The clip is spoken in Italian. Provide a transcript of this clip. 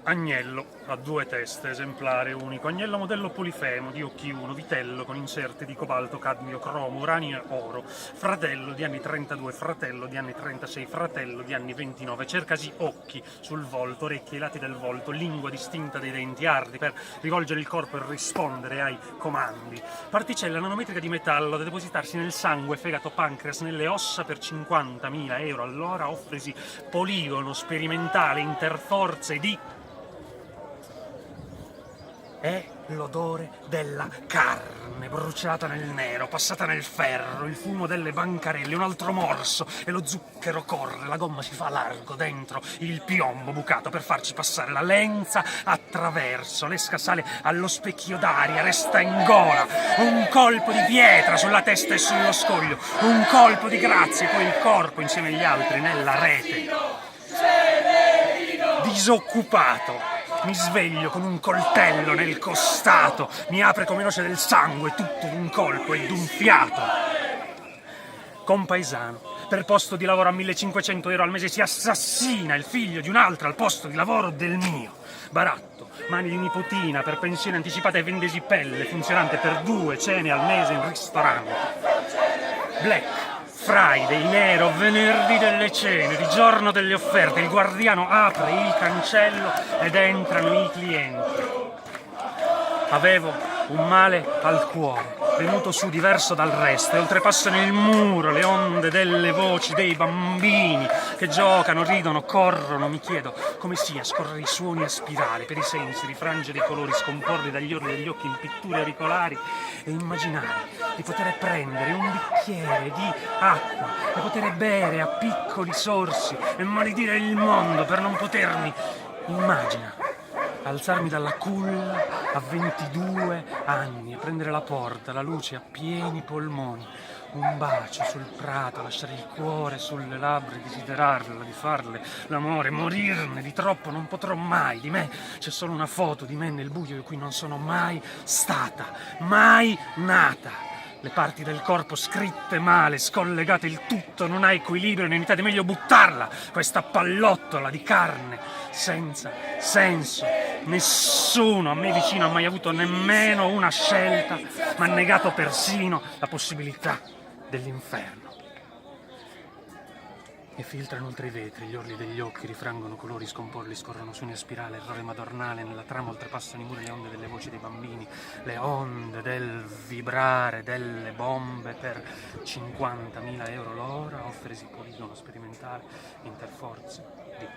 Agnello ha 2 teste, esemplare unico. Agnello modello Polifemo di occhi 1, vitello con inserti di cobalto, cadmio, cromo, uranio e oro. Fratello di anni 32, fratello di anni 36, fratello di anni 29. Cercasi occhi sul volto, orecchie ai lati del volto, lingua distinta dai denti, ardi per rivolgere il corpo e rispondere ai comandi. Particella nanometrica di metallo da depositarsi nel sangue, fegato, pancreas, nelle ossa per 50.000 euro all'ora. Offrisi poligono sperimentale interforze di... È l'odore della carne bruciata nel nero, passata nel ferro, il fumo delle bancarelle, un altro morso e lo zucchero corre, la gomma si fa largo dentro il piombo bucato per farci passare la lenza attraverso, l'esca sale allo specchio d'aria, resta in gola, un colpo di pietra sulla testa e sullo scoglio, un colpo di grazia e poi il corpo insieme agli altri nella rete. Disoccupato. Mi sveglio con un coltello nel costato, mi apre come noce del sangue, tutto d'un colpo e d'un fiato. Compaesano, per posto di lavoro a 1.500 euro al mese si assassina il figlio di un'altra al posto di lavoro del mio. Baratto, mani di nipotina, per pensione anticipata e vendesi pelle, funzionante per 2 cene al mese in ristorante. Black Friday, nero, venerdì delle cene, di giorno delle offerte, il guardiano apre il cancello ed entrano i clienti. Avevo un male al cuore, venuto su diverso dal resto, e oltrepassano il muro le onde delle voci dei bambini che giocano, ridono, corrono. Mi chiedo come sia scorrere i suoni a spirale per i sensi, rifrangere i colori, scomporli dagli orli degli occhi in pitture auricolari e immaginare di poter prendere un bicchiere di acqua e poter bere a piccoli sorsi e maledire il mondo per non potermi immaginare. Alzarmi dalla culla a 22 anni e prendere la porta, la luce a pieni polmoni, un bacio sul prato, lasciare il cuore sulle labbra e desiderarla, di farle l'amore, morirne di troppo non potrò mai. Di me c'è solo una foto di me nel buio di cui non sono mai stata, mai nata. Le parti del corpo scritte male, scollegate, il tutto non ha equilibrio né unità, è meglio buttarla, questa pallottola di carne senza senso. Nessuno a me vicino ha mai avuto nemmeno una scelta, ma ha negato persino la possibilità dell'inferno. E filtrano oltre i vetri, gli orli degli occhi rifrangono colori, scomporli, scorrono su una spirale, errore madornale, nella trama oltrepassano i muri le onde delle voci dei bambini, le onde del vibrare delle bombe per 50.000 euro l'ora, offresi poligono sperimentale, interforze di...